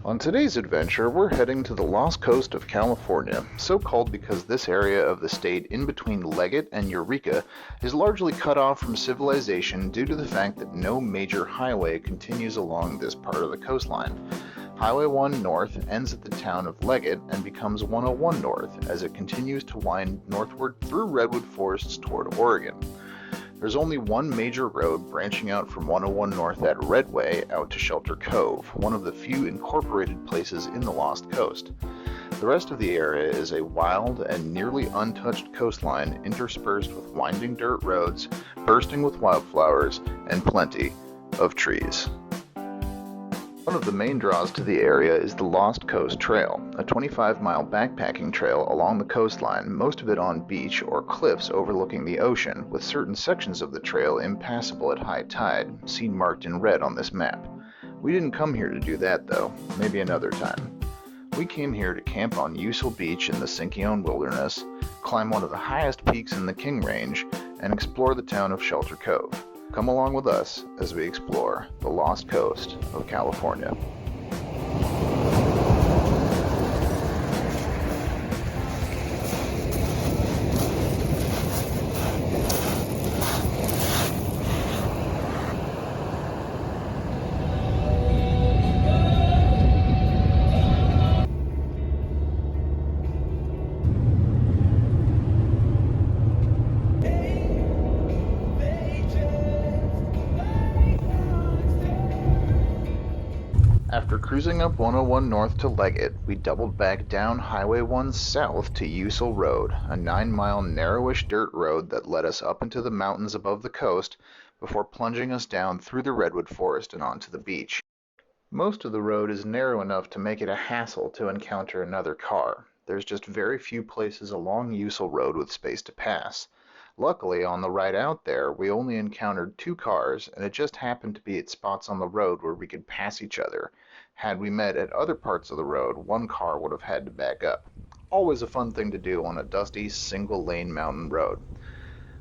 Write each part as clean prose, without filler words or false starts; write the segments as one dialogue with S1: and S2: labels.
S1: On today's adventure, we're heading to the Lost Coast of California, so called because this area of the state in between Leggett and Eureka is largely cut off from civilization due to the fact that no major highway continues along this part of the coastline. Highway 1 North ends at the town of Leggett and becomes 101 North as it continues to wind northward through redwood forests toward Oregon. There's only one major road branching out from 101 North at Redway out to Shelter Cove, one of the few incorporated places in the Lost Coast. The rest of the area is a wild and nearly untouched coastline interspersed with winding dirt roads, bursting with wildflowers, and plenty of trees. One of the main draws to the area is the Lost Coast Trail, a 25-mile backpacking trail along the coastline, most of it on beach or cliffs overlooking the ocean, with certain sections of the trail impassable at high tide, seen marked in red on this map. We didn't come here to do that though, maybe another time. We came here to camp on Usal Beach in the Sinkyone Wilderness, climb one of the highest peaks in the King Range, and explore the town of Shelter Cove. Come along with us as we explore the Lost Coast of California. After cruising up 101 North to Leggett, we doubled back down Highway 1 South to Usal Road, a 9-mile narrowish dirt road that led us up into the mountains above the coast before plunging us down through the redwood forest and onto the beach. Most of the road is narrow enough to make it a hassle to encounter another car. There's just very few places along Usal Road with space to pass. Luckily, on the ride out there, we only encountered 2 cars, and it just happened to be at spots on the road where we could pass each other. Had we met at other parts of the road, one car would have had to back up. Always a fun thing to do on a dusty, single-lane mountain road.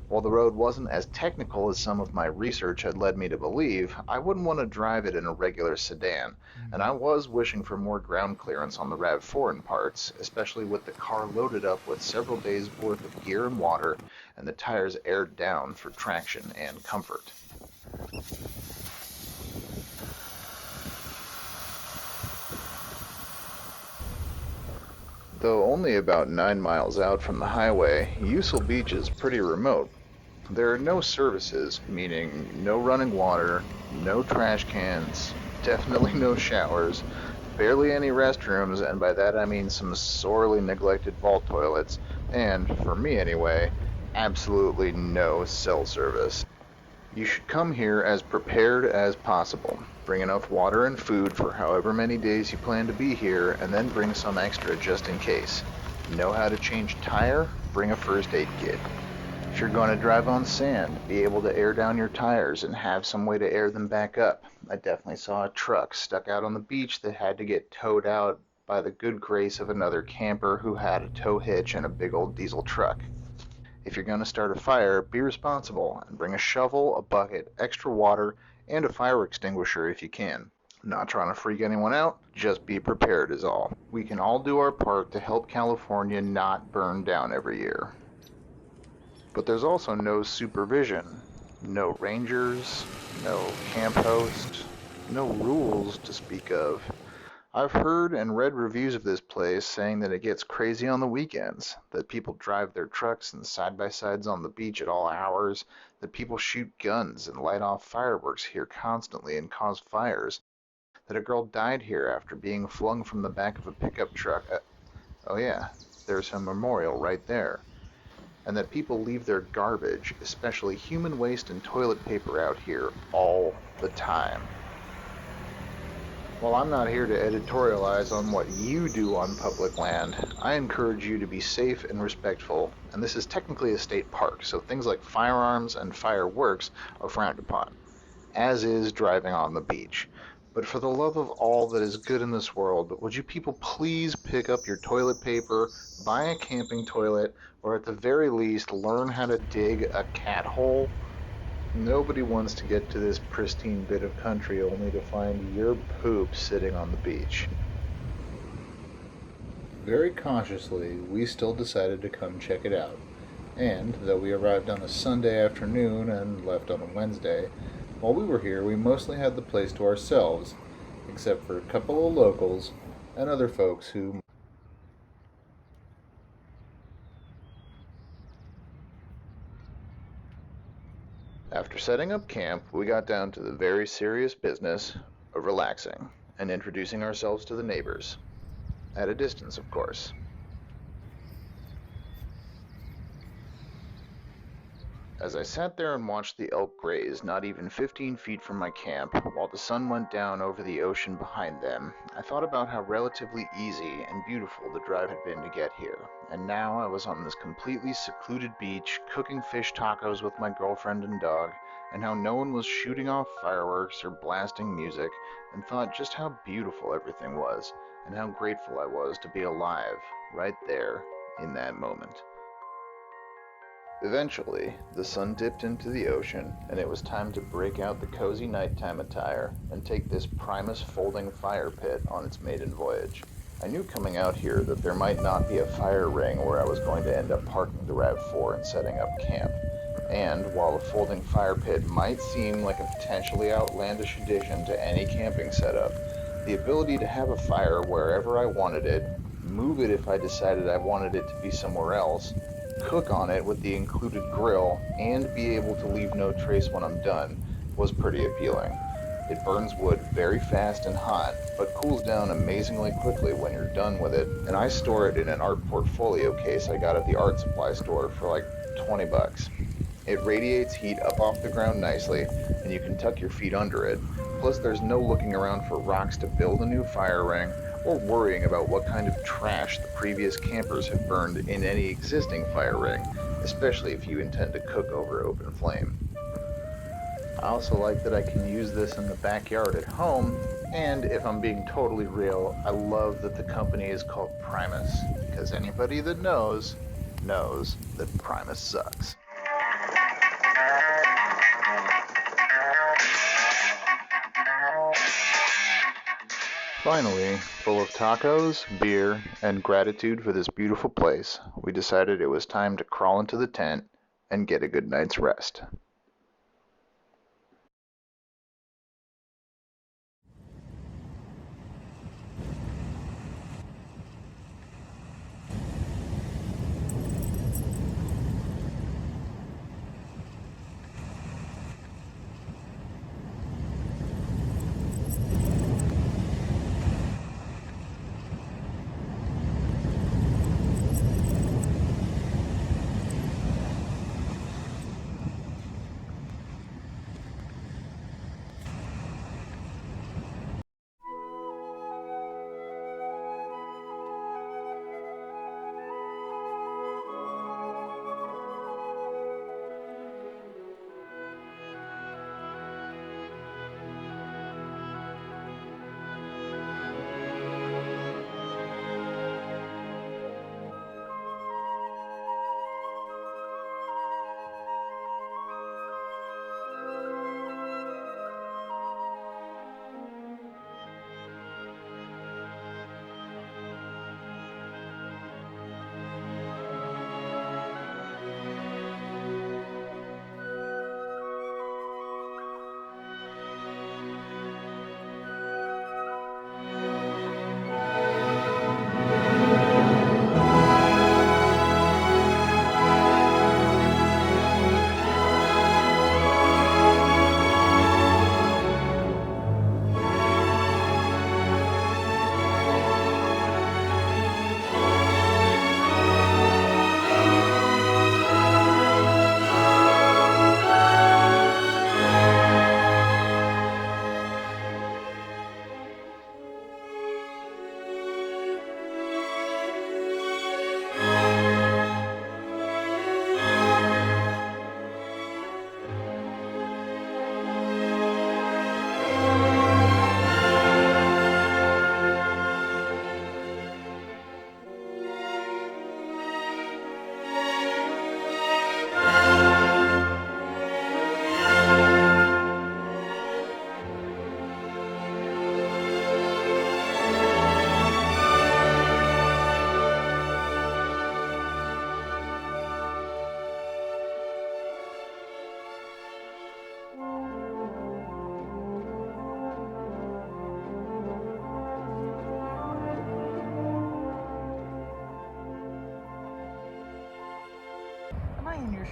S1: While the road wasn't as technical as some of my research had led me to believe, I wouldn't want to drive it in a regular sedan, and I was wishing for more ground clearance on the Rav4 in parts, especially with the car loaded up with several days' worth of gear and water, and the tires aired down for traction and comfort. Though only about 9 miles out from the highway, Usal Beach is pretty remote. There are no services, meaning no running water, no trash cans, definitely no showers, barely any restrooms, and by that I mean some sorely neglected vault toilets, and, for me anyway, absolutely no cell service. You should come here as prepared as possible. Bring enough water and food for however many days you plan to be here, and then bring some extra just in case. Know how to change a tire? Bring a first aid kit. If you're going to drive on sand, be able to air down your tires and have some way to air them back up. I definitely saw a truck stuck out on the beach that had to get towed out by the good grace of another camper who had a tow hitch and a big old diesel truck. If you're going to start a fire, be responsible and bring a shovel, a bucket, extra water, and a fire extinguisher if you can. Not trying to freak anyone out, just be prepared is all. We can all do our part to help California not burn down every year. But there's also no supervision, no rangers, no camp host, no rules to speak of. I've heard and read reviews of this place saying that it gets crazy on the weekends, that people drive their trucks and side-by-sides on the beach at all hours, that people shoot guns and light off fireworks here constantly and cause fires, that a girl died here after being flung from the back of a pickup truck. Oh yeah, there's a memorial right there. And that people leave their garbage, especially human waste and toilet paper out here all the time. While I'm not here to editorialize on what you do on public land, I encourage you to be safe and respectful, and this is technically a state park, so things like firearms and fireworks are frowned upon, as is driving on the beach. But for the love of all that is good in this world, would you people please pick up your toilet paper, buy a camping toilet, or at the very least learn how to dig a cat hole? Nobody wants to get to this pristine bit of country only to find your poop sitting on the beach. Very cautiously, we still decided to come check it out. And, though we arrived on a Sunday afternoon and left on a Wednesday, while we were here we mostly had the place to ourselves, except for a couple of locals and other folks who... After setting up camp, we got down to the very serious business of relaxing and introducing ourselves to the neighbors. At a distance, of course. As I sat there and watched the elk graze not even 15 feet from my camp, while the sun went down over the ocean behind them, I thought about how relatively easy and beautiful the drive had been to get here. And now I was on this completely secluded beach, cooking fish tacos with my girlfriend and dog, and how no one was shooting off fireworks or blasting music, and thought just how beautiful everything was, and how grateful I was to be alive, right there, in that moment. Eventually, the sun dipped into the ocean, and it was time to break out the cozy nighttime attire and take this Primus folding fire pit on its maiden voyage. I knew coming out here that there might not be a fire ring where I was going to end up parking the Rav4 and setting up camp. And while a folding fire pit might seem like a potentially outlandish addition to any camping setup, the ability to have a fire wherever I wanted it, move it if I decided I wanted it to be somewhere else, cook on it with the included grill, and be able to leave no trace when I'm done, was pretty appealing. It burns wood very fast and hot, but cools down amazingly quickly when you're done with it, and I store it in an art portfolio case I got at the art supply store for like $20. It radiates heat up off the ground nicely, and you can tuck your feet under it. Plus, there's no looking around for rocks to build a new fire ring, or worrying about what kind of trash the previous campers have burned in any existing fire ring, especially if you intend to cook over open flame. I also like that I can use this in the backyard at home, and if I'm being totally real, I love that the company is called Primus, because anybody that knows that Primus sucks. Finally, full of tacos, beer, and gratitude for this beautiful place, we decided it was time to crawl into the tent and get a good night's rest.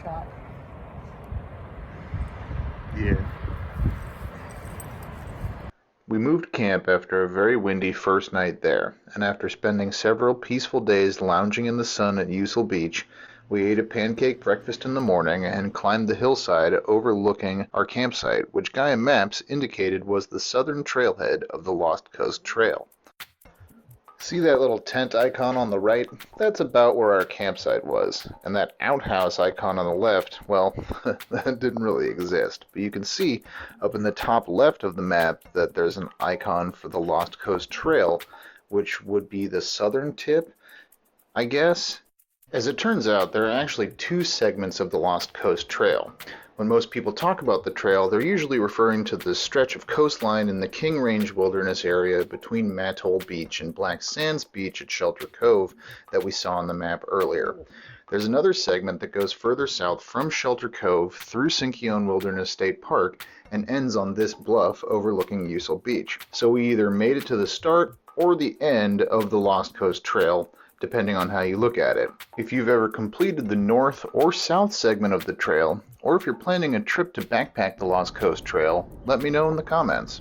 S2: shot.
S1: Yeah. We moved camp after a very windy first night there, and after spending several peaceful days lounging in the sun at Usal Beach, we ate a pancake breakfast in the morning and climbed the hillside overlooking our campsite, which Gaia Maps indicated was the southern trailhead of the Lost Coast Trail. See that little tent icon on the right? That's about where our campsite was. And that outhouse icon on the left, well, that didn't really exist. But you can see up in the top left of the map that there's an icon for the Lost Coast Trail, which would be the southern tip, I guess. As it turns out, there are actually two segments of the Lost Coast Trail. When most people talk about the trail, they're usually referring to the stretch of coastline in the King Range Wilderness area between Mattole Beach and Black Sands Beach at Shelter Cove that we saw on the map earlier. There's another segment that goes further south from Shelter Cove through Sinkyone Wilderness State Park and ends on this bluff overlooking Usal Beach. So we either made it to the start or the end of the Lost Coast Trail, depending on how you look at it. If you've ever completed the north or south segment of the trail, or if you're planning a trip to backpack the Lost Coast Trail, let me know in the comments.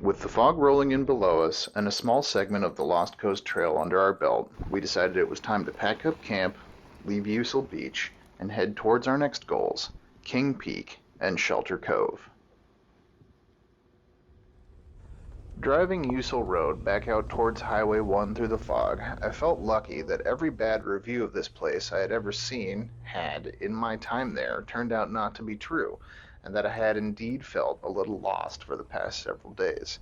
S1: With the fog rolling in below us and a small segment of the Lost Coast Trail under our belt, we decided it was time to pack up camp, leave Usal Beach, and head towards our next goals, King Peak and Shelter Cove. Driving Usal Road back out towards Highway 1 through the fog, I felt lucky that every bad review of this place I had ever seen had, in my time there, turned out not to be true, and that I had indeed felt a little lost for the past several days.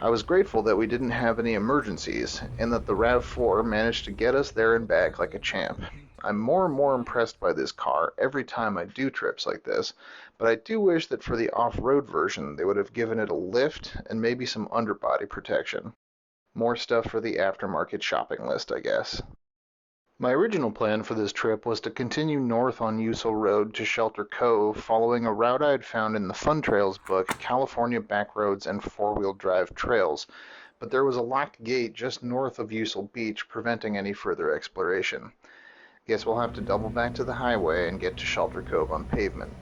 S1: I was grateful that we didn't have any emergencies, and that the Rav4 managed to get us there and back like a champ. I'm more and more impressed by this car every time I do trips like this, but I do wish that for the off-road version they would have given it a lift and maybe some underbody protection. More stuff for the aftermarket shopping list, I guess. My original plan for this trip was to continue north on Usal Road to Shelter Cove, following a route I had found in the Fun Trails book, California Backroads and Four-Wheel Drive Trails, but there was a locked gate just north of Usal Beach preventing any further exploration. Guess we'll have to double back to the highway and get to Shelter Cove on pavement.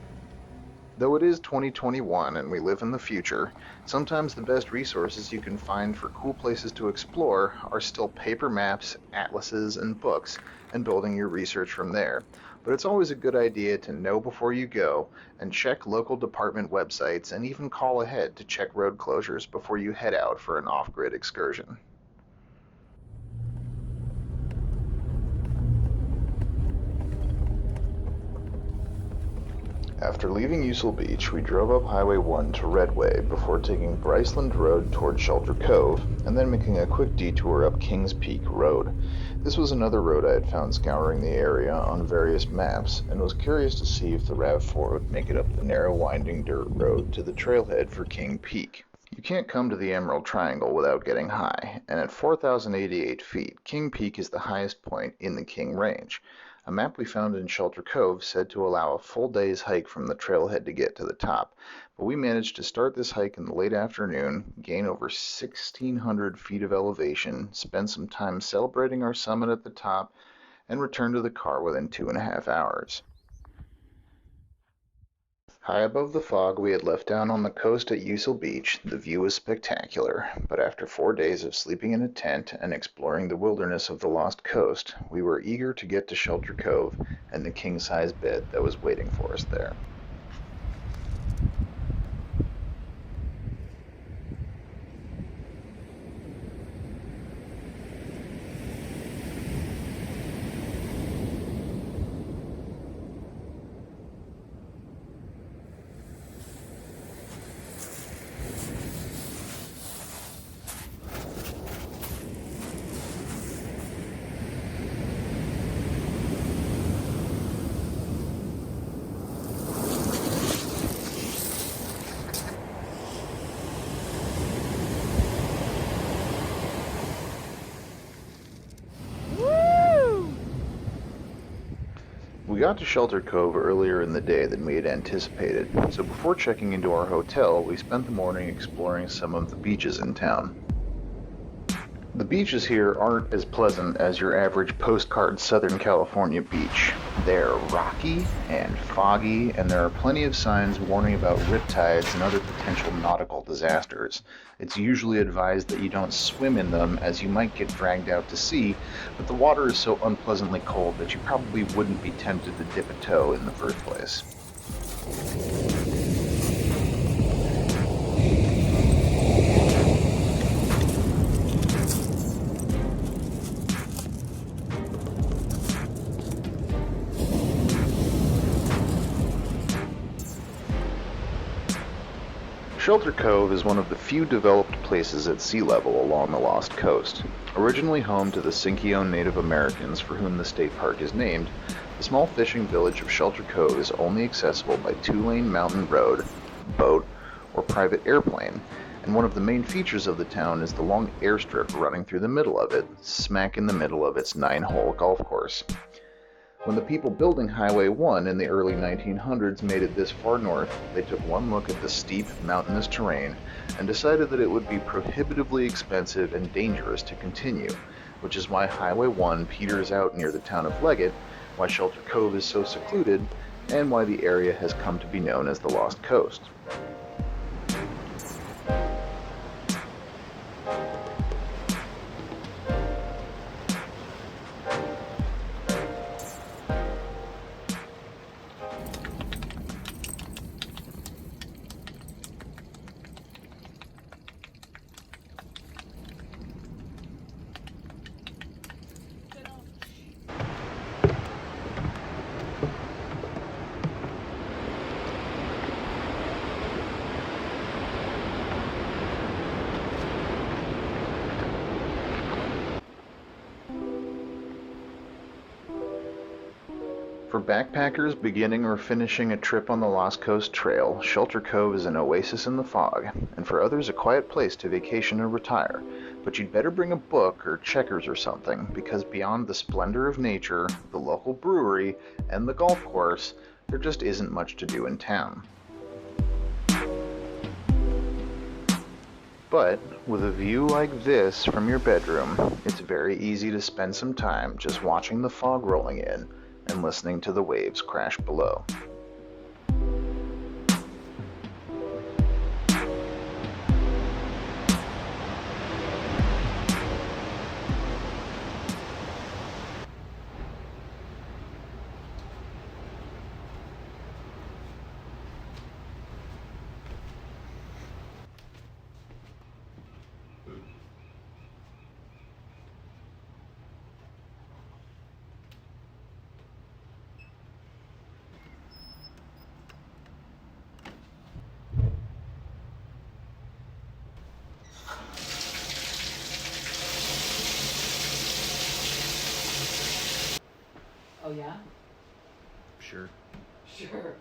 S1: Though it is 2021 and we live in the future, sometimes the best resources you can find for cool places to explore are still paper maps, atlases, and books, and building your research from there. But it's always a good idea to know before you go, and check local department websites, and even call ahead to check road closures before you head out for an off-grid excursion. After leaving Usal Beach, we drove up Highway 1 to Redway before taking Bryceland Road toward Shelter Cove, and then making a quick detour up Kings Peak Road. This was another road I had found scouring the area on various maps, and was curious to see if the Rav4 would make it up the narrow winding dirt road to the trailhead for King Peak. You can't come to the Emerald Triangle without getting high, and at 4,088 feet, King Peak is the highest point in the King Range. A map we found in Shelter Cove said to allow a full day's hike from the trailhead to get to the top, but we managed to start this hike in the late afternoon, gain over 1,600 feet of elevation, spend some time celebrating our summit at the top, and return to the car within 2.5 hours. High above the fog we had left down on the coast at Usal Beach, the view was spectacular, but after 4 days of sleeping in a tent and exploring the wilderness of the Lost Coast, we were eager to get to Shelter Cove and the king-size bed that was waiting for us there. We got to Shelter Cove earlier in the day than we had anticipated, so before checking into our hotel, we spent the morning exploring some of the beaches in town. The beaches here aren't as pleasant as your average postcard Southern California beach. They're rocky and foggy, and there are plenty of signs warning about riptides and other potential nautical disasters. It's usually advised that you don't swim in them, as you might get dragged out to sea, but the water is so unpleasantly cold that you probably wouldn't be tempted to dip a toe in the first place. Shelter Cove is one of the few developed places at sea level along the Lost Coast. Originally home to the Sinkyo Native Americans for whom the state park is named, the small fishing village of Shelter Cove is only accessible by two-lane mountain road, boat, or private airplane, and one of the main features of the town is the long airstrip running through the middle of it, smack in the middle of its 9-hole golf course. When the people building Highway 1 in the early 1900s made it this far north, they took one look at the steep, mountainous terrain and decided that it would be prohibitively expensive and dangerous to continue, which is why Highway 1 peters out near the town of Leggett, why Shelter Cove is so secluded, and why the area has come to be known as the Lost Coast. For backpackers beginning or finishing a trip on the Lost Coast Trail, Shelter Cove is an oasis in the fog, and for others a quiet place to vacation or retire. But you'd better bring a book or checkers or something, because beyond the splendor of nature, the local brewery, and the golf course, there just isn't much to do in town. But with a view like this from your bedroom, it's very easy to spend some time just watching the fog rolling in and listening to the waves crash below.
S2: Oh yeah?
S1: Sure.
S2: Sure.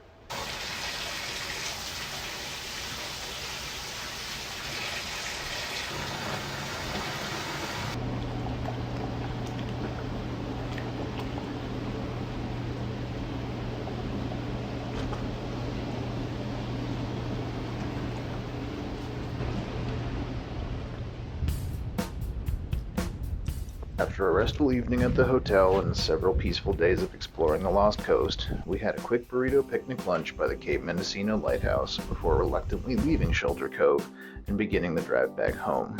S1: After a restful evening at the hotel and several peaceful days of exploring the Lost Coast, we had a quick burrito picnic lunch by the Cape Mendocino Lighthouse before reluctantly leaving Shelter Cove and beginning the drive back home.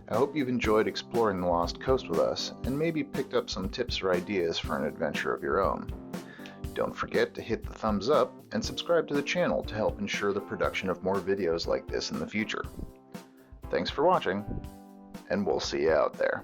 S1: I hope you've enjoyed exploring the Lost Coast with us and maybe picked up some tips or ideas for an adventure of your own. Don't forget to hit the thumbs up and subscribe to the channel to help ensure the production of more videos like this in the future. Thanks for watching, and we'll see you out there.